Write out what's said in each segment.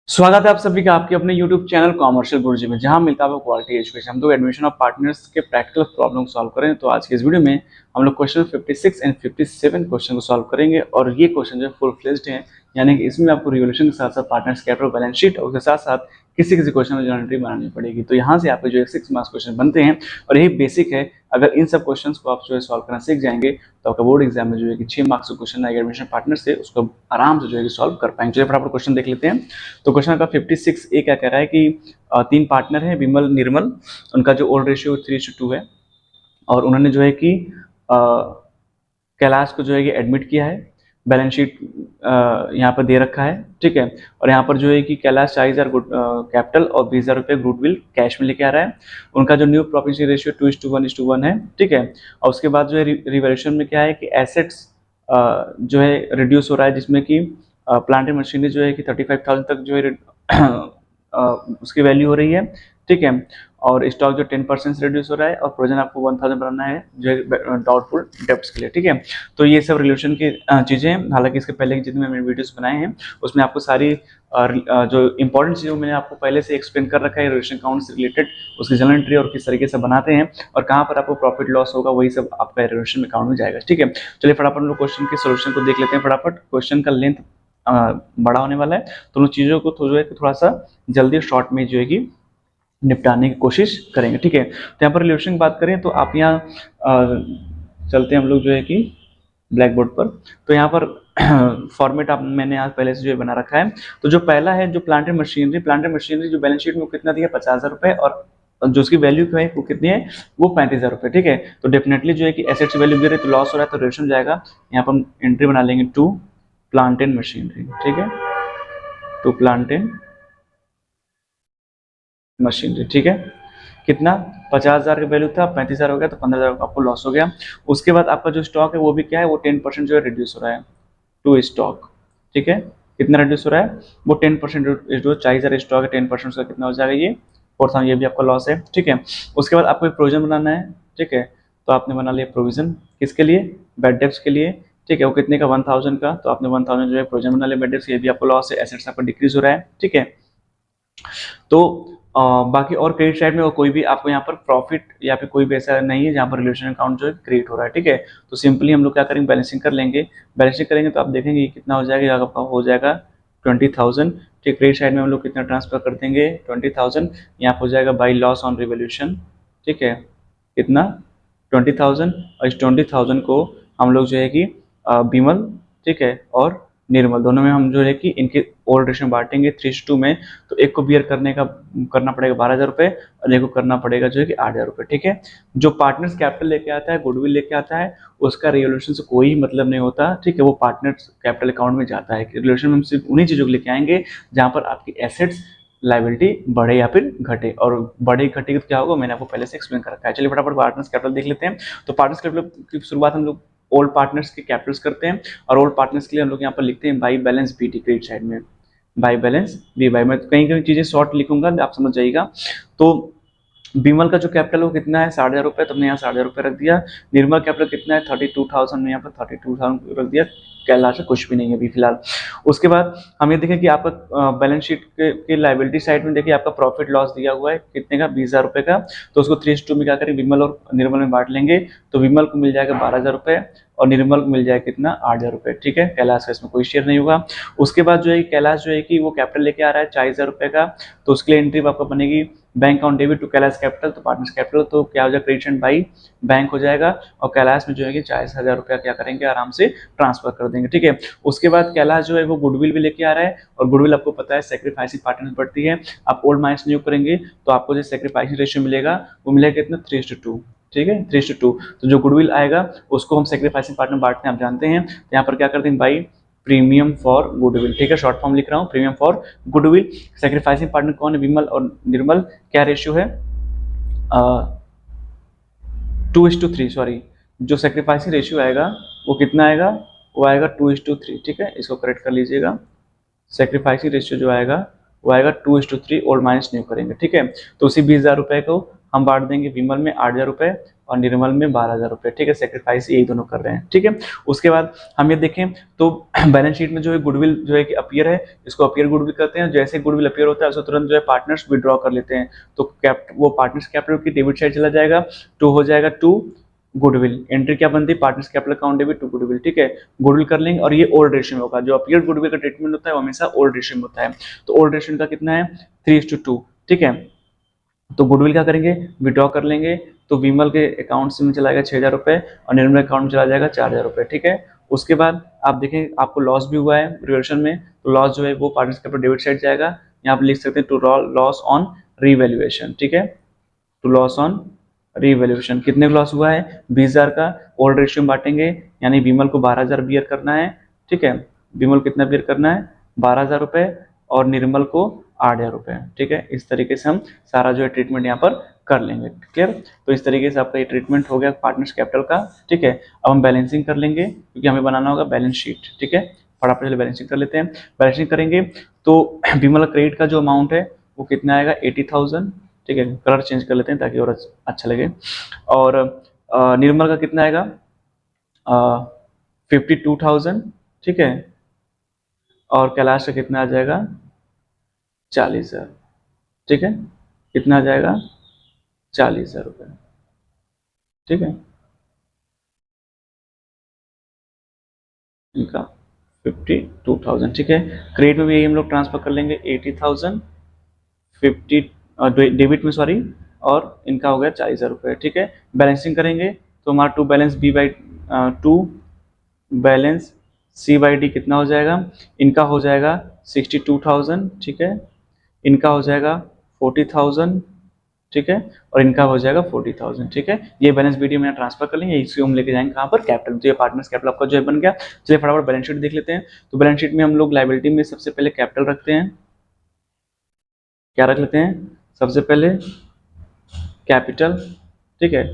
स्वागत है आप सभी का आपके अपने YouTube चैनल कॉमर्शियल गुरुजी में, जहां मिलता है आपको क्वालिटी एजुकेशन। हम लोग एडमिशन ऑफ पार्टनर्स के प्रैक्टिकल प्रॉब्लम सॉल्व करें। तो आज के इस वीडियो में हम लोग क्वेश्चन 56 एंड 57 क्वेश्चन को सॉल्व करेंगे और ये क्वेश्चन जो फुल फ्लेज्ड हैं, यानी कि इसमें आपको रिवोल्यूशन के साथ साथ पार्टनर्स कैपिटल बैलेंस शीट और उसके साथ साथ किसी किसी क्वेश्चन में जनरल एंट्री बनानी पड़ेगी। तो यहाँ से आपके जो 6 मार्क्स क्वेश्चन बनते हैं और यही बेसिक है। अगर इन सब क्वेश्चंस को आप जो है सॉल्व करना सीख जाएंगे तो आपका बोर्ड एग्जाम में जो है कि 6 मार्क्स का क्वेश्चन आएगा एडमिशन पार्टनर से, उसको आराम से जो है सॉल्व कर पाएंगे। चलिए फटाफट क्वेश्चन देख लेते हैं। तो क्वेश्चन का 56 ए क्या कह रहा है कि तीन पार्टनर है, विमल निर्मल, उनका जो ओल्ड रेशियो 3:2 है और उन्होंने जो है कि कैलाश को जो है कि एडमिट किया है। बैलेंस शीट यहाँ पर दे रखा है, ठीक है। और यहाँ पर जो है कि कैलाश 40,000 कैपिटल और 20,000 रुपये गुडविल कैश में लेके आ रहा है। उनका जो न्यू प्रॉपर्टी रेशियो 2:1:1 है, ठीक है। और उसके बाद जो है रिवैल्यूएशन में क्या है कि एसेट्स जो है रिड्यूस हो रहा है, जिसमें कि प्लांट एंड मशीनरी जो है कि 35,000 तक जो है उसकी वैल्यू हो रही है, ठीक है। और स्टॉक जो 10% रिड्यूस हो रहा है और प्रोविजन आपको 1000 बनाना है जो है डाउटफुल डेब्ट्स के लिए, ठीक है। तो ये सब रिलेशन की चीज़ें हैं। हालांकि इसके पहले जितने मैंने वीडियोस बनाए हैं उसमें आपको सारी जो इंपॉर्टेंट चीज़ें मैंने आपको पहले से एक्सप्लेन कर रखा है रिलेशन अकाउंट से रिलेटेड, उसकी जनरल एंट्री और किस तरीके से बनाते हैं और कहाँ पर आपको प्रॉफिट लॉस होगा, वही सब आपका रिलेशन अकाउंट में जाएगा, ठीक है। चलिए फटाफट हम लोग क्वेश्चन के सोल्यूशन को देख लेते हैं। फटाफट क्वेश्चन का लेंथ बड़ा होने वाला है, तो उन चीज़ों को जो है थोड़ा सा जल्दी शॉर्ट में जो है कि निपटाने की कोशिश करेंगे, ठीक है। तो यहाँ पर रिलेशन की बात करें तो आप यहाँ चलते हैं हम लोग जो है कि ब्लैक बोर्ड पर। तो यहाँ पर फॉर्मेट आप मैंने आज पहले से जो है बना रखा है। तो जो पहला है जो प्लांट एंड मशीनरी जो बैलेंस शीट में कितना दिया 50,000 रुपये और जो उसकी वैल्यू है वो कितनी है, वो 35,000 रुपये, ठीक है। तो डेफिनेटली जो है कि एसेट्स की वैल्यू गिर रही है तो लॉस हो रहा है, तो रिलेशन जाएगा। यहाँ पर हम एंट्री बना लेंगे टू प्लांट एंड मशीनरी, ठीक है, टू प्लांट एंड मशीनरी, ठीक है। कितना 50,000 का वैल्यू था, 35,000 हो गया तो 15,000 आपको लॉस हो गया। उसके बाद आपका जो स्टॉक है वो भी क्या है, वो 10% जो है रिड्यूस हो रहा है टू स्टॉक, ठीक है। कितना रिड्यूस हो रहा है, वो 10% रिड्यूस। 40,000 स्टॉक है, 10% का कितना हो जाएगा, ये 4,000, ये भी आपका लॉस है, ठीक है। उसके बाद आपको एक प्रोविजन बनाना है, ठीक है। तो आपने बना लिया प्रोविजन किसके लिए, बैड डेब्ट्स के लिए, ठीक है। वो कितने का 1,000 का, तो आपने 1,000 जो है प्रोविजन बना लिया बैड डेब्ट्स, ये भी आपको लॉस है। एसेट्स आपका डिक्रीज हो रहा है, ठीक है। तो बाकी और क्रेडिट साइड में और कोई भी आपको यहाँ पर प्रॉफिट या फिर कोई भी ऐसा नहीं है जहाँ पर रिलेशन अकाउंट जो है क्रिएट हो रहा है, ठीक है। तो सिंपली हम लोग क्या करेंगे, बैलेंसिंग कर लेंगे। बैलेंसिंग करेंगे तो आप देखेंगे कितना हो जाएगा, आपका हो जाएगा 20,000, ठीक। क्रेडिट साइड में हम लोग कितना ट्रांसफर कर देंगे 20,000, यहाँ हो जाएगा बाई लॉस ऑन रिवोल्यूशन, ठीक है। कितना 20,000 और इस 20,000 को हम लोग जो है कि विमल, ठीक है, और निर्मल दोनों में हम जो है कि इनके ओल्ड रेशियो बांटेंगे 3:2 में। तो एक को बियर करना पड़ेगा 12,000 रुपये और एक को करना पड़ेगा जो है कि 8,000 रुपये, ठीक है। जो पार्टनर्स कैपिटल लेके आता है, गुडविल लेके आता है, उसका रिवोल्यूशन से कोई मतलब नहीं होता, ठीक है। वो पार्टनर्स कैपिटल अकाउंट में जाता है। रिवोल्यूशन में हम सिर्फ उन्हीं चीज़ों को लेके आएंगे जहाँ पर आपकी एसेट्स लाइबिलिटी बढ़े या फिर घटे, और बढ़े घटे तो क्या होगा मैंने आपको पहले से एक्सप्लेन कर रखा है। चलिए फटाफट पार्टनर्स कैपिटल देख लेते हैं। तो पार्टनर्स कैपिटल की शुरुआत हम लोग ओल्ड पार्टनर्स के कैपिटल्स करते हैं और ओल्ड पार्टनर्स के लिए हम लोग यहाँ पर लिखते हैं by balance B T, credit side में बाई बैलेंस बी बाई। मैं कहीं कहीं चीज़ें शॉर्ट लिखूंगा, आप समझ जाइएगा। तो विमल का जो कैपिटल वो कितना है 60,000 रुपये, तो हमने यहाँ 60,000 रुपये रख दिया। निर्मल कैपिटल कितना है 32,000, हमने यहाँ पर 32,000 रख दिया। कैलाश से कुछ भी नहीं है अभी फिलहाल। उसके बाद हम ये देखें कि आपका बैलेंस शीट के लाइबिलिटी साइड में देखिए आपका प्रॉफिट लॉस दिया हुआ है कितने का 20,000 रुपये का। तो उसको 3:2 में क्या करें, विमल और निर्मल में बांट लेंगे। तो विमल को मिल जाएगा 12,000 रुपये और निर्मल को मिल जाएगा कितना 8,000 रुपये, ठीक है। कैलाश का इसमें कोई शेयर नहीं होगा। उसके बाद जो है कैलाश जो है कि वो कैपिटल लेके आ रहा है 40,000 रुपये का, तो उसके लिए एंट्री आपका बनेगी bank account debit to Kailash capital, to partners capital तो क्या हो जाएगा क्रेडिट बाई बैंक हो जाएगा। और कैलाश में जो है कि 40,000 रुपया क्या करेंगे आराम से ट्रांसफर कर देंगे, ठीक है। उसके बाद कैलाश जो है वो गुडविल भी लेके आ रहा है और गुडविल आपको पता है सेक्रीफाइसिंग पार्टनर बढ़ती है। आप ओल्ड माइनस न्यू करेंगे तो आपको जो सेक्रीफाइसिंग रेशियो मिलेगा वो मिलेगा कितना 3:2, ठीक है 3:2। तो जो गुडविल आएगा उसको हम सेक्रीफाइसिंग पार्टनर बांटते हैं, आप जानते हैं। तो यहाँ पर क्या करते हैं बाई प्रीमियम फॉर गुडविल, ठीक है, शॉर्ट फॉर्म लिख रहा हूँ premium for goodwill. Sacrificing partner कौन है, विमल और निर्मल। क्या रेशियो है 2:3, सॉरी जो सेक्रीफाइसिंग रेशियो आएगा वो कितना आएगा, वो आएगा 2:3, ठीक है। इसको करेक्ट कर लीजिएगा। सेक्रीफाइसिंग रेशियो जो आएगा वो आएगा 2:3, ओल्ड माइनस न्यू करेंगे, ठीक है। तो उसी 20,000 रुपये को हम बांट देंगे विमल में 8,000 रुपये और निर्मल में 12,000 रुपये, ठीक है। सेक्रीफाइस यही दोनों कर रहे हैं, ठीक है। उसके बाद हम ये देखें तो बैलेंस शीट में जो है गुडविल जो है कि अपीयर है, इसको अपीयर गुडविल करते हैं। जैसे गुडविल अपीयर होता है उसको तुरंत जो है पार्टनर्स विड्रॉ कर लेते हैं, तो वो पार्टनर्स कैपिटल की डेबिट साइड चला जाएगा, टू हो जाएगा टू गुडविल। एंट्री क्या बनती है, partners capital account debit to goodwill, ठीक है। गुडविल कर लेंगे और ये ओल्ड रेशियो में होगा। जो अपीयर गुडविल का ट्रीटमेंट होता है वो हमेशा ओल्ड रेशियो में होता है, तो ओल्ड रेशियो का कितना है 3:2, ठीक है। तो गुडविल क्या करेंगे, विड्रॉ कर लेंगे, तो विमल के अकाउंट में चला जाएगा 6,000 रुपये और निर्मल अकाउंट में चला जाएगा 4,000 रुपये, ठीक है। उसके बाद आप देखें आपको लॉस भी हुआ है रिवर्शन में, तो लॉस जो है वो पार्टनर्स कैपिटल डेबिट साइड जाएगा। यहाँ पे लिख सकते हैं टू लॉस ऑन रीवैल्यूएशन, ठीक है, टू लॉस ऑन रीवैल्यूएशन। कितने का लॉस हुआ है, 20,000 का। ओल्ड रेशियो में बांटेंगे, यानी विमल को 12,000 बियर करना है, ठीक है। विमल कितना बियर करना है, 12,000 रुपये और निर्मल को 8,000 रुपये, ठीक है। इस तरीके से हम सारा जो है ट्रीटमेंट यहाँ पर कर लेंगे, क्लियर। तो इस तरीके से आपका ये ट्रीटमेंट हो गया पार्टनर्स कैपिटल का, ठीक है। अब हम बैलेंसिंग कर लेंगे क्योंकि हमें बनाना होगा बैलेंस शीट, ठीक है। फटाफट से बैलेंसिंग कर लेते हैं। बैलेंसिंग करेंगे तो विमल क्रेडिट का जो अमाउंट है वो कितना आएगा 80,000, ठीक है। कलर चेंज कर लेते हैं ताकि और अच्छा लगे। और निर्मल का कितना आएगा 52,000, ठीक है। और कैलाश का कितना आ जाएगा 40,000, ठीक है। कितना आ जाएगा 40,000 रुपये, ठीक है। इनका 52,000, ठीक है। क्रेडिट में भी यही हम लोग ट्रांसफर कर लेंगे 80,000 50 डेबिट में, सॉरी, और इनका हो गया 40,000 रुपये, ठीक है। बैलेंसिंग करेंगे तो हमारा to balance B by to balance C by D कितना हो जाएगा, इनका हो जाएगा 62,000, ठीक है। इनका हो जाएगा 40,000, ठीक है। और इनका हो जाएगा 40,000, ठीक है। ये बैलेंस वीडियो में ट्रांसफर कर लेंगे, इसको हम लेके जाएंगे कहाँ पर, कैपिटल। तो ये पार्टनर्स कैपिटल आपका जो है बन गया। चलिए फटाफट बैलेंस शीट देख लेते हैं। तो बैलेंस शीट में हम लोग लायबिलिटी में सबसे पहले कैपिटल रखते हैं, क्या रख लेते हैं, सबसे पहले कैपिटल, ठीक है।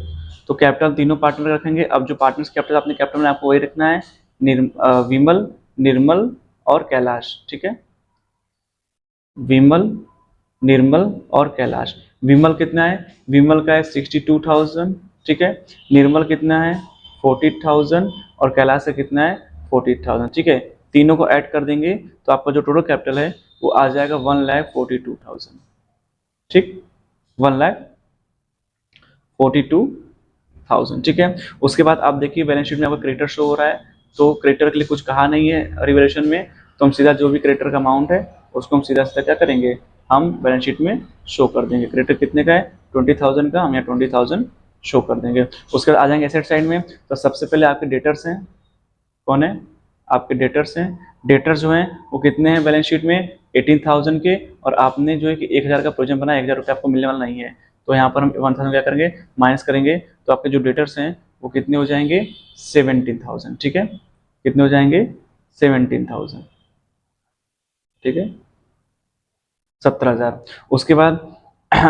तो कैपिटल तीनों पार्टनर रखेंगे। अब जो पार्टनर्स कैपिटल अपने कैपिटल में आपको वही रखना है, विमल, निर्मल और कैलाश, ठीक है। विमल, निर्मल और कैलाश। विमल कितना है, विमल का है 62,000, ठीक है। निर्मल कितना है 40,000 और कैलाश का कितना है 40,000, ठीक है। तीनों को ऐड कर देंगे तो आपका जो टोटल कैपिटल है वो आ जाएगा 1,42,000, ठीक, 1,42,000, ठीक है। उसके बाद आप देखिए बैलेंस शीट में आपका क्रेडिटर शो हो रहा है, तो क्रेडिटर के लिए कुछ कहा नहीं है रिवैल्यूएशन में, तो हम सीधा जो भी क्रेडिटर का अमाउंट है उसको हम सीधा सीधा क्या करेंगे, हम बैलेंस शीट में शो कर देंगे। क्रेडिटर कितने का है 20,000 का, हम यहाँ 20,000 शो कर देंगे। उसके बाद आ जाएंगे एसेट साइड में, तो सबसे पहले आपके डेटर्स हैं, कौन है, आपके डेटर्स हैं। डेटर्स जो हैं वो कितने हैं बैलेंस शीट में 18,000 के, और आपने जो है कि 1,000 का प्रोविजन बनाया, 1,000 रुपये आपको मिलने वाला नहीं है, तो यहाँ पर हम 1,000 क्या करेंगे माइनस करेंगे, तो आपके जो डेटर्स हैं वो कितने हो जाएंगे 17,000, ठीक है। कितने हो जाएंगे 17,000, ठीक है, 17,000। उसके बाद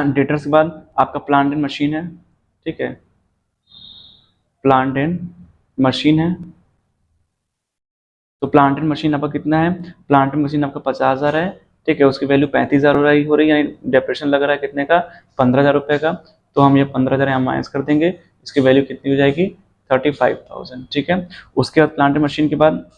डेटर्स के बाद आपका प्लांट एंड मशीन है, ठीक है, प्लांट एंड मशीन है। तो प्लांट एंड मशीन आपका कितना है, प्लांट एंड मशीन आपका 50,000 है, ठीक है। उसकी वैल्यू 35,000 हो रही है, यानी डेप्रेशन लग रहा है कितने का 15,000 रुपये का, तो हम ये 15,000 यहाँ माइनस कर देंगे, इसकी वैल्यू कितनी हो जाएगी 35,000, ठीक है। उसके बाद प्लांट एंड मशीन के बाद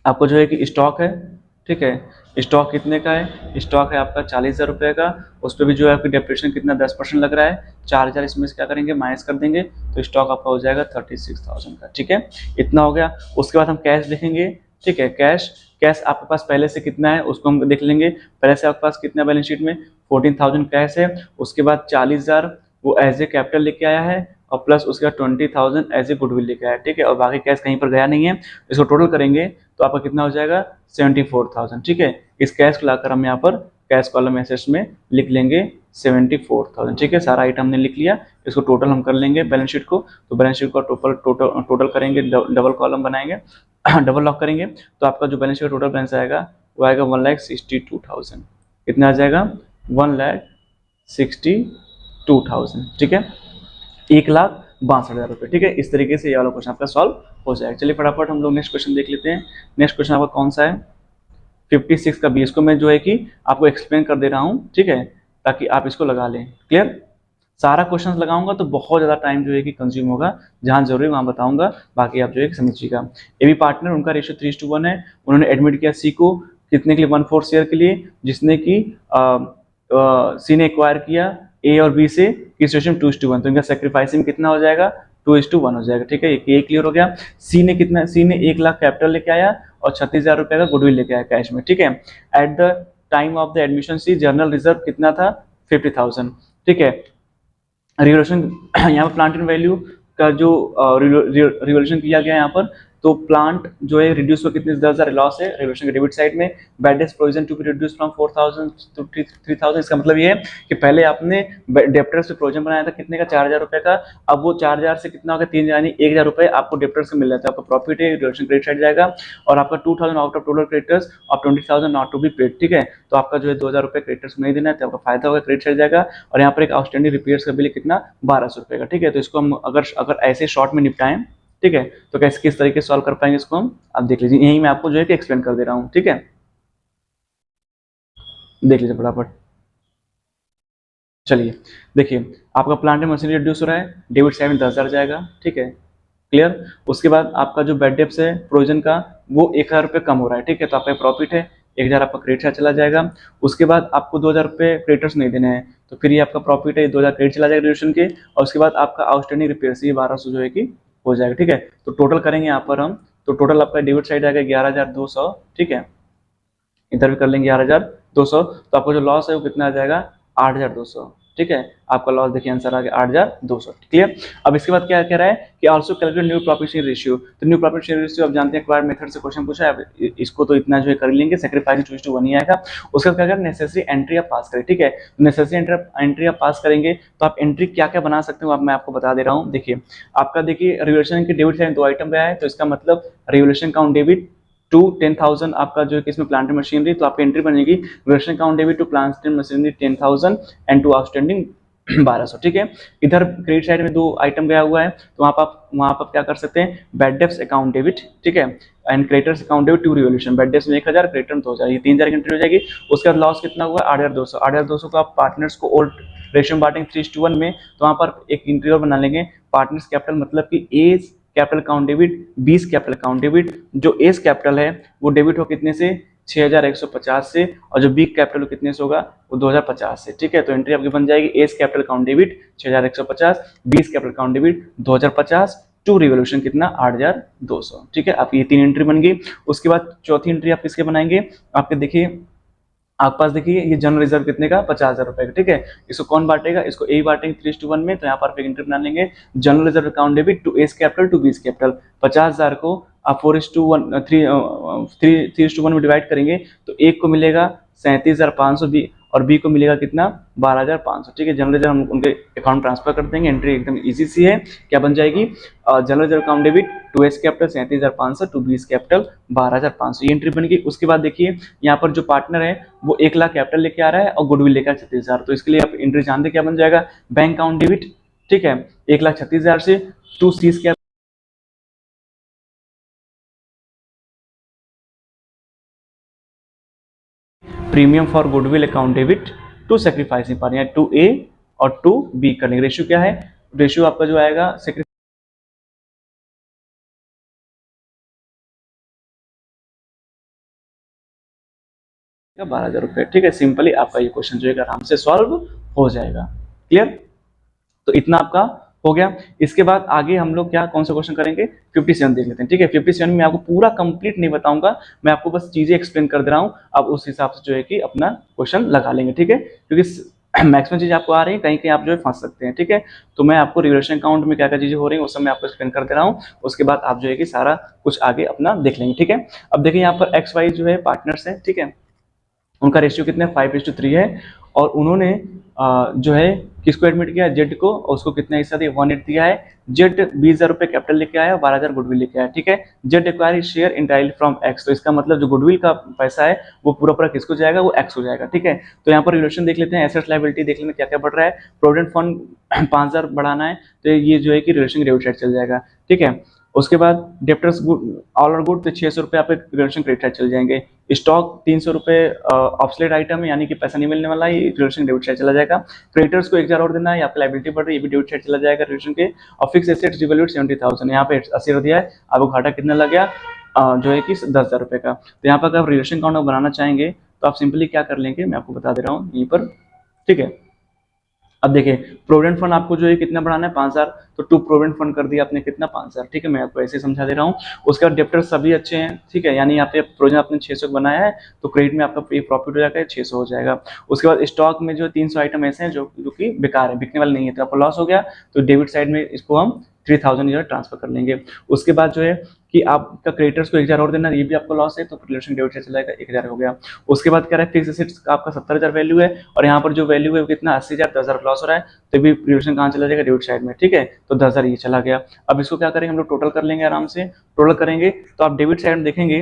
आपको जो है कि स्टॉक है, ठीक है। स्टॉक कितने का है, स्टॉक है आपका 40,000 रुपये का, उस पर भी जो है आपकी डेप्रेशन कितना 10% लग रहा है, 4,000 इसमें से क्या करेंगे माइनस कर देंगे, तो स्टॉक आपका हो जाएगा 36,000 का, ठीक है। इतना हो गया। उसके बाद हम कैश देखेंगे, ठीक है। कैश आपके पास पहले से कितना है उसको हम देख लेंगे। पहले से आपके पास कितना बैलेंस शीट में 14,000 कैश है, उसके बाद 40,000 वो एज ए कैपिटल लेके आया है, और प्लस उसके बाद 20,000 एज ए गुडविल लेके आया, ठीक है। और बाकी कैश कहीं पर गया नहीं है, इसको टोटल करेंगे तो आपका कितना हो जाएगा 74,000, ठीक है। इस कैश को लाकर हम यहाँ पर कैश कॉलम एसेट्स में लिख लेंगे 74,000, ठीक है। सारा आइटम हमने लिख लिया, इसको टोटल हम कर लेंगे बैलेंस शीट को। तो बैलेंस शीट को टोटल करेंगे, डबल कॉलम बनाएंगे, डबल लॉक करेंगे, तो आपका जो बैलेंस शीट टोटल बैलेंस आएगा वो आएगा 1,62,000। कितना आ जाएगा 1,62,000, ठीक है, 1,62,000 रुपये, ठीक है। इस तरीके से ये वाला क्वेश्चन आपका सॉल्व हो जाएगा। चलिए फटाफट हम लोग नेक्स्ट क्वेश्चन देख लेते हैं। नेक्स्ट क्वेश्चन आपका कौन सा है 56 का बी। इसको मैं जो है कि आपको एक्सप्लेन कर दे रहा हूँ, ठीक है, ताकि आप इसको लगा लें, क्लियर। सारा क्वेश्चन लगाऊंगा तो बहुत ज़्यादा टाइम जो है कि कंज्यूम होगा, जहाँ जरूरी वहाँ बताऊंगा, बाकी आप जो है कि समझिएगा। ए बी पार्टनर, उनका रेशियो 3:1 है। उन्होंने एडमिट किया सी को कितने के लिए, 1/4 शेयर के लिए, जिसने कि सी ने एक्वायर किया ए और बी से किस रेशियो में, 2:1। तो इनका सेक्रीफाइसिंग कितना हो जाएगा, 2:1 हो जाएगा। ठीक है, ये क्लियर हो गया। सी ने कितना, सी ने 1,00,000 कैपिटल लेके आया और 36,000 रुपये का गुडविल लेके आया कैश में। ठीक है, at the time of the admission C general reserve कितना था, 50,000। ठीक है, रिवोल्यूशन यहाँ पर प्लांट एंड वैल्यू का जो रिवोल्यूशन किया गया यहाँ पर, तो प्लांट जो है रिड्यूस हुआ कितने, 10,000 लॉस है रिवोल्यूशन के डेबिट साइड में। Bad debts provision to be reduce from 4,000 to 3,000। इसका मतलब ये है कि पहले आपने डेप्टर्स पे प्रोविजन बनाया था कितने का, 4,000 रुपए का। अब वो 4,000 से कितना हो गया, 3,000, यानी 1,000 रुपए आपको डेप्टर्स से मिल जाता है। आपका प्रॉफिट है, रिवोल्यूशन क्रेडिट साइड जाएगा। और आपका 2,000 आउट ऑफ टोटल क्रेडिटर्स और 20,000 नॉट टू बी पेड। ठीक है, तो आपका जो है 2,000 रुपए क्रेडिटर्स नहीं देना है, तो आपका फायदा होगा, क्रेडिट साइड जाएगा। और यहाँ पर एक आउटस्टैंडिंग रिपेयर्स का बिल कितना, 1,200 रुपए का। ठीक है, तो इसको हम अगर ऐसे शॉर्ट में निपटाएं, ठीक है, तो कैसे किस तरीके से सॉल्व कर पाएंगे इसको हम, आप देख लीजिए। यही मैं आपको जो है कि एक्सप्लेन कर दे रहा हूँ। ठीक है, देख लीजिए फटाफट। चलिए देखिए, आपका प्लांट एंड मशीनरी रिड्यूस हो रहा है, डेबिट साइड में 10,000 जाएगा। ठीक है, क्लियर। उसके बाद आपका जो बैड डेब्ट्स है प्रोविजन का, वो 1,000 रुपये कम हो रहा है। ठीक है, तो आपका प्रॉफिट है, 1,000 आपका क्रेडिट साइड चला जाएगा। उसके बाद आपको 2,000 रुपये क्रेडिटर्स नहीं देने हैं, तो फिर ये आपका प्रॉफिट है, 2,000 क्रेडिट चला जाएगा रिड्यूशन के। और उसके बाद आपका आउटस्टैंडिंग रिपेयर ये 1,200 जो है कि हो जाएगा। ठीक है, तो टोटल करेंगे यहाँ पर हम, तो टोटल आपका डेबिट साइड आएगा 11,200। ठीक है, इधर भी कर लेंगे 11,200, तो आपका जो लॉस है वो कितना आ जाएगा, 8,200। ठीक है, आपका लॉस देखिए आंसर आ गया 8,200। क्लियर। अब इसके बाद क्या कह रहा है कि also calculate new profit share ratio. तो न्यू प्रॉफिट शेयर रेशियो आप जानते हैं, एक्वायर्ड मेथड से क्वेश्चन पूछा है, इसको तो इतना जो है कर लेंगे, सेक्रीफाइस 2:1 ही आएगा। उसके बाद क्या करें, नेसेसरी एंट्री आप पास करें। ठीक है, नेसेसरी एंट्री आप पास करेंगे, तो आप एंट्री क्या क्या बना सकते हो, आप मैं आपको बता दे रहा हूँ। देखिए, आपका देखिए रिवोल्यूशन के डेबिट साइड 2 आइटम गया है, तो इसका मतलब रिवोल्यूशन काउंट डेबिट टू 10,000 आपका जो है इसमें प्लांट एंड मशीनरी, तो आपकी एंट्री बनेगी revaluation account debit to plant and machinery 10,000 and to outstanding 1,200। ठीक है, इधर क्रेडिट साइड में 2 आइटम गया हुआ है, तो वहाँ पर क्या कर सकते हैं, बैड डेब्ट्स अकाउंट डेबिट। ठीक है, and creditors account debit to revolution, bad debts में 1,000, क्रेडिटर में 2,000, ये 3,000 की एंट्री हो जाएगी। उसके बाद लॉस कितना हुआ, 8,200। 8,200 को आप पार्टनर्स को ओल्ड रेशियो में बांटेंगे 3:1 में, तो वहाँ पर एक एंट्री और बना लेंगे, पार्टनर्स कैपिटल मतलब कि A capital account debit, B's capital account debit. जो एस कैपिटल है वो डेबिट हो कितने से, 6,150 से, और जो बी कैपिटल कितने से होगा, वो 2,050 से। ठीक है, तो एंट्री आपकी बन जाएगी, एस कैपिटल अकाउंट डेबिट 6,150, बीस capital account debit 2,050, to revolution कितना, 8,200। ठीक है, आपकी ये 3 एंट्री बन गई। उसके बाद चौथी एंट्री आप किसके बनाएंगे, आपके देखिए आपके पास देखिए ये जनरल रिजर्व कितने का, 50,000 रुपए का। ठीक है, इसको कौन बांटेगा, इसको ए बांटेंगे 3:1 में, तो यहाँ पर एंट्री बना लेंगे, general reserve account debit to A's capital to B's capital. 50,000 को आप 3:1 में डिवाइड करेंगे, तो एक को मिलेगा 37,500 बी, और बी को मिलेगा कितना, 12,500। ठीक है, जनरल रिजर्व हम उनके अकाउंट ट्रांसफर कर देंगे, एंट्री एकदम इजी सी है, क्या बन जाएगी, general reserve account debit to A's capital 37,500 to B's capital 12,500, ये एंट्री बन गई। उसके बाद देखिए यहाँ पर जो पार्टनर है वो 1,00,000 कैपिटल लेके आ रहा है और गुडविल लेकर 36,000, तो इसके लिए आप एंट्री जानते क्या बन जाएगा, बैंक अकाउंट डेबिट। ठीक है, 1,36,000 से to C's capital premium for goodwill account debit to sacrificing partner, to A और टू बी करने। रेशियो क्या है, रेशियो आपका जो आएगा 12,000 रुपये। ठीक है, सिंपली आपका ये क्वेश्चन जो है आराम से सॉल्व हो जाएगा। क्लियर, तो इतना आपका हो गया। इसके बाद आगे हम लोग क्या कौन सा क्वेश्चन करेंगे, 57 देख लेते हैं। ठीक है, 57 में आपको पूरा कंप्लीट नहीं बताऊंगा, मैं आपको बस चीजें एक्सप्लेन कर दे रहा हूँ, आप उस हिसाब से जो है कि अपना क्वेश्चन लगा लेंगे। ठीक है, क्योंकि मैक्सिमम चीज आपको आ रही है, कहीं कहीं आप जो है फंस सकते हैं। ठीक है, तो मैं आपको रिवोल्यूशन अकाउंट में क्या क्या चीजें हो रही है वो सब मैं आपको एक्सप्लेन कर दे रहा हूँ, उसके बाद आप जो है कि सारा कुछ आगे अपना देख लेंगे। ठीक है, अब देखिए यहाँ पर एक्स वाई जो है पार्टनर्स है। ठीक है, उनका रेशियो कितना है, 5:3 है, और उन्होंने जो है किसको एडमिट किया, जेड को, और उसको कितना हिस्सा दिया, 1/8 दिया है। जेड 20,000 रुपये कैपिटल लेके आया, 12,000 गुडविल लेके आया। ठीक है, Z acquire share entirely from x, तो इसका मतलब जो गुडविल का पैसा है वो पूरा पूरा किसको जाएगा, वो एक्स हो जाएगा। ठीक है, तो यहाँ पर रिलेशन देख लेते हैं, एसेट्स लायबिलिटी देख लेते हैं क्या क्या बढ़ रहा है। प्रोविडेंट फंड 5,000 बढ़ाना है, तो ये जो है कि रिलेशन डेबिट साइड चल जाएगा। ठीक है, उसके बाद debtors good all are good, तो 600 रुपये आपके रिलेशन क्रेडिट साइड चले जाएंगे। स्टॉक 300 रुपये ऑब्सोलेट आइटम है, यानी कि पैसा नहीं मिलने वाला है, ये रिलेशन डेबिट साइड चला जाएगा। क्रेडिटर्स को 1000 और देना है, आपका लाइबिलिटी बढ़ रही है, ये भी डेबिट साइड चला जाएगा रिलेशन के। और फिक्स एसेट्स रिवैल्यूड 70,000, यहाँ पे 80 रख दिया है, आपको घाटा कितना लग गया जो है कि 10,000 रुपये का। तो यहाँ पर अगर आप रिलेशन अकाउंट बनाना चाहेंगे तो आप सिंपली क्या कर लेंगे, मैं आपको बता दे रहा हूँ यहीं पर, ठीक है। अब देखिए प्रोविडेंट फंड आपको जो है कितना बढ़ाना है 5000, तो टू प्रोविडेंट फंड कर दिया आपने कितना 5000, ठीक है, मैं आपको ऐसे समझा दे रहा हूँ। उसके बाद डेप्टर्स सभी अच्छे हैं, ठीक है, यानी यहाँ पे प्रोविजन आपने 600 बनाया है तो क्रेडिट में आपका प्रॉफिट हो जाएगा 600 हो जाएगा। उसके बाद स्टॉक में जो 300 आइटम ऐसे हैं जो कि बेकार है, बिकने वाले नहीं है, तो आपको लॉस हो गया, तो डेबिट साइड में इसको हम 3000 जो है ट्रांसफर कर लेंगे। उसके बाद जो है कि आपका क्रेडिटर्स को 1000 और देना, ये भी आपको लॉस है, तो रिलेशन डेबिट से चला जाएगा 1000 हो गया। उसके बाद क्या है, फिक्स एसेट्स का आपका 70,000 वैल्यू है, और यहाँ पर जो वैल्यू है वो कितना 80,000, 10,000 लॉस हो रहा है, तो भी रिलेशन कहाँ चला जाएगा, डेबिट साइड में, ठीक है, तो 10,000 ये चला गया। अब इसको क्या करेंगे हम लोग, टोटल कर लेंगे आराम से। टोटल करेंगे तो आप डेबिट साइड में देखेंगे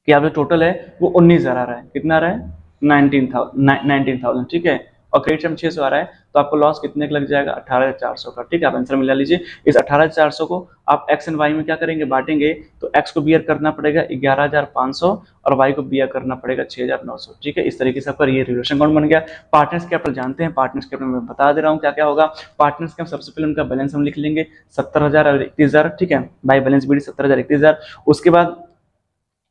कि आप जो टोटल है वो 19,000 आ रहा है, कितना आ रहा है 19,000, ठीक है, और क्रेडिट में 600 आ रहा है, तो आपको लॉस कितने का लग जाएगा 18,400 का, ठीक है, आप आंसर मिला लीजिए। इस 18,400 को आप एक्स एंड वाई में क्या करेंगे, बांटेंगे, तो एक्स को बियर करना पड़ेगा 11,500 और वाई को बियर करना पड़ेगा 6,900, ठीक है, इस तरीके से आपका ये रिलेशन अकाउंट बन गया। पार्टनर्स कैपिटल जानते हैं, पार्टनर्स कैपिटल मैं बता दे रहा हूँ क्या क्या होगा। पार्टनर्स का सबसे पहले उनका बैलेंस हम लिख लेंगे 70,000 और 31,000, ठीक है, बाई बैलेंस बीडी 70,000 31,000। उसके बाद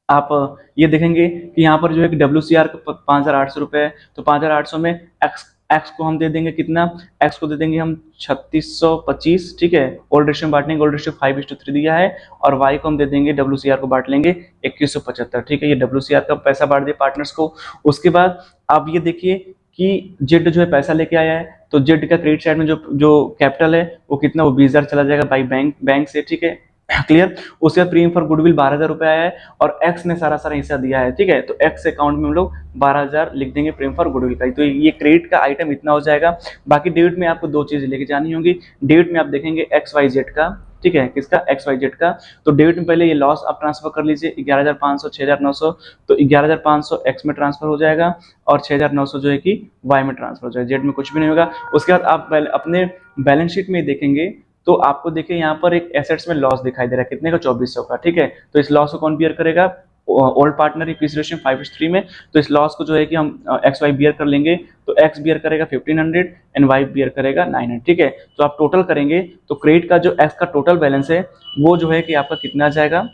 आप ये देखेंगे कि यहाँ पर जो है कि WCR 5,800 रुपये है, तो 5,800 में एक्स को हम दे देंगे कितना, एक्स को दे देंगे हम 3625, ठीक है, ओल्ड रेशियो में बांटेंगे, ओल्ड रेशियो 5:3 दिया है, और वाई को हम दे देंगे WCR को बांट लेंगे 2175, ठीक है, ये WCR का पैसा बांट दिया पार्टनर्स को। उसके बाद आप ये देखिए कि जेड जो है पैसा लेके आया है, तो जेड का क्रेडिट साइड में जो जो कैपिटल है वो कितना, वो 20,000 चला जाएगा बाई बैंक से, ठीक है, क्लियर। उसके बाद प्रीमियम फॉर गुडविल 12,000 रुपए आया है, और एक्स ने सारा हिस्सा दिया है, ठीक है, तो एक्स अकाउंट में हम लोग 12,000 लिख देंगे प्रीमियम फॉर गुडविल का, तो ये क्रेडिट का आइटम इतना हो जाएगा। बाकी डेबिट में आपको दो चीजें लेके जानी होंगी। डेबिट में आप देखेंगे XYZ का, ठीक है, किसका, XYZ का, तो डेबिट में पहले ये लॉस आप ट्रांसफर कर लीजिए 11,500 6,900, तो 11,500 एक्स में ट्रांसफर हो जाएगा और 6,900 जो है कि वाई में ट्रांसफर हो जाएगा, जेड में कुछ भी नहीं होगा। उसके बाद आप अपने बैलेंस शीट में देखेंगे तो आपको देखिए यहाँ पर एक एसेट्स में लॉस दिखाई दे रहा है, कितने का 2400 का, ठीक है, तो इस लॉस को कौन बियर करेगा, ओल्ड पार्टनर इक्विटी रेशियो 5:3 में, तो इस लॉस को जो है कि हम एक्स वाई बियर कर लेंगे, तो एक्स बियर करेगा 1500 एंड वाई बियर करेगा 900, ठीक है, तो आप टोटल करेंगे तो क्रेडिट का जो एक्स का टोटल बैलेंस है वो जो है कि आपका कितना आ जाएगा,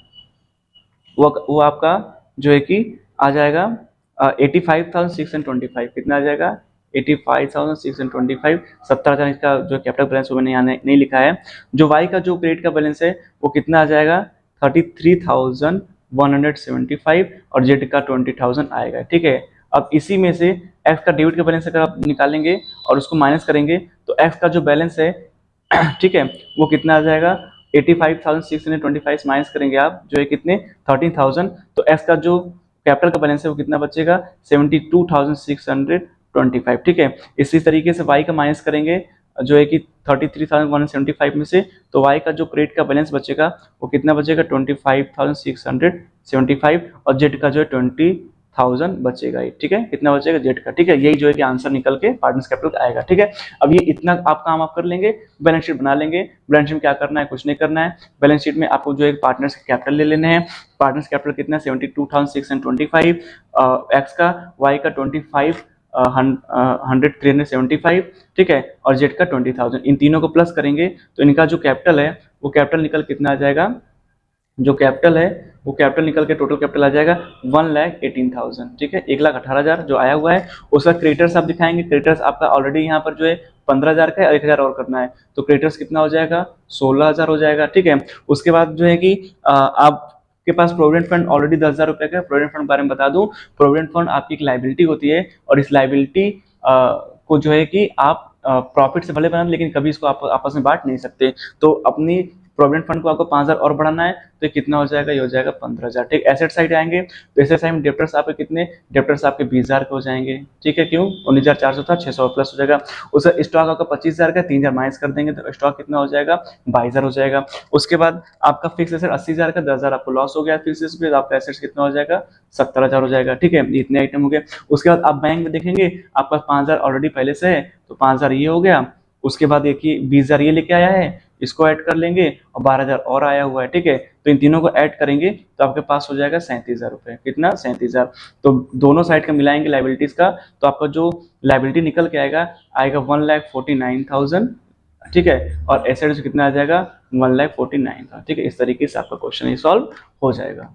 वो आपका जो है कि आ जाएगा 85,625, कितना आ जाएगा 85,625, 70,000 इसका जो कैपिटल बैलेंस वो मैंने नहीं लिखा है। जो वाई का जो क्रेडिट का बैलेंस है वो कितना आ जाएगा 33,175, और जेड का 20,000 आएगा, ठीक है। अब इसी में से एक्स का डेबिट का बैलेंस अगर आप निकालेंगे और उसको माइनस करेंगे तो एक्स का जो बैलेंस है ठीक है वो कितना आ जाएगा 85,625 माइनस करेंगे आप जो है कितने 13,000, तो एक्स का जो कैपिटल का बैलेंस है वो कितना बचेगा 72,625, ठीक है। इसी तरीके से वाई का माइनस करेंगे जो है कि 33,175 में से, तो वाई का जो क्रेडिट का बैलेंस बचेगा वो कितना बचेगा 25,675, और जेड का जो है 20,000 बचेगा, ठीक है, कितना बचेगा जेड का, ठीक है, यही जो है कि आंसर निकल के पार्टनर्स कैपिटल आएगा, ठीक है। अब ये इतना आप काम आप कर लेंगे, बैलेंस शीट बना लेंगे। बैलेंस शीट में क्या करना है, कुछ नहीं करना है, बैलेंस शीट में आपको जो है पार्टनर्स कैपिटल ले लेने हैं। पार्टनर्स कैपिटल कितना है 72,625, एक्स का, वाई का 375, ठीक है, और जेड का 20,000, इन तीनों को प्लस करेंगे तो इनका जो कैपिटल है वो कैपिटल निकल कितना आ जाएगा, जो कैपिटल है वो कैपिटल निकल के टोटल कैपिटल आ जाएगा 1,18,000, ठीक है, 1,18,000 जो आया हुआ है। उसका क्रेडिटर्स आप दिखाएंगे, क्रेडिटर्स आपका ऑलरेडी यहाँ पर जो है 15,000 का है और 1,000 और करना है, तो क्रेडिटर्स कितना हो जाएगा 16,000 हो जाएगा, ठीक है। उसके बाद जो है कि आपके पास प्रोविडेंट फंड ऑलरेडी 10,000 रुपये का। प्रोविडेंट फंड बारे में बता दूं, प्रोविडेंट फंड आपकी एक लाइबिलिटी होती है, और इस लाइबिलिटी को जो है कि आप प्रॉफिट से भले बनाना लेकिन कभी इसको आप आपस में बांट नहीं सकते, तो अपनी प्रोविडेंट फंड को आपको 5,000 और बढ़ाना है, तो कितना हो जाएगा, ये हो जाएगा 15,000, ठीक। एसेट साइड आएंगे तो एसेट साइड में डेप्टर्स आपके कितने, डेप्टर्स आपके 20,000 के हो जाएंगे, ठीक है, क्यों 19,400 था 600 प्लस हो जाएगा। उसका स्टॉक आपका 25,000 का, 3,000 माइनस कर देंगे तो स्टॉक कितना हो जाएगा 22,000 हो जाएगा। उसके बाद आपका फिक्स एसेट 80,000 का, 10,000 आपको लॉस हो गया फिक्स एसेट पे, आपका एसेट्स कितना हो जाएगा 70,000 हो जाएगा, ठीक है, इतने आइटम हो गए। उसके बाद आप बैंक में देखेंगे आपका 5,000 ऑलरेडी पहले से है, तो 5,000 ये हो गया। उसके बाद देखिए 20,000 ये लेके आया है, इसको ऐड कर लेंगे और 12,000 और आया हुआ है, ठीक है, तो इन तीनों को ऐड करेंगे तो आपके पास हो जाएगा 37,000 रुपये। कितना? 37,000। तो दोनों साइड का मिलाएंगे लाइबिलिटीज का, तो आपका जो लाइबिलिटी निकल के आएगा आएगा 1,49,000, ठीक है, और एसेट्स कितना आ जाएगा 1,49,000, ठीक है। इस तरीके से आपका क्वेश्चन ये सॉल्व हो जाएगा।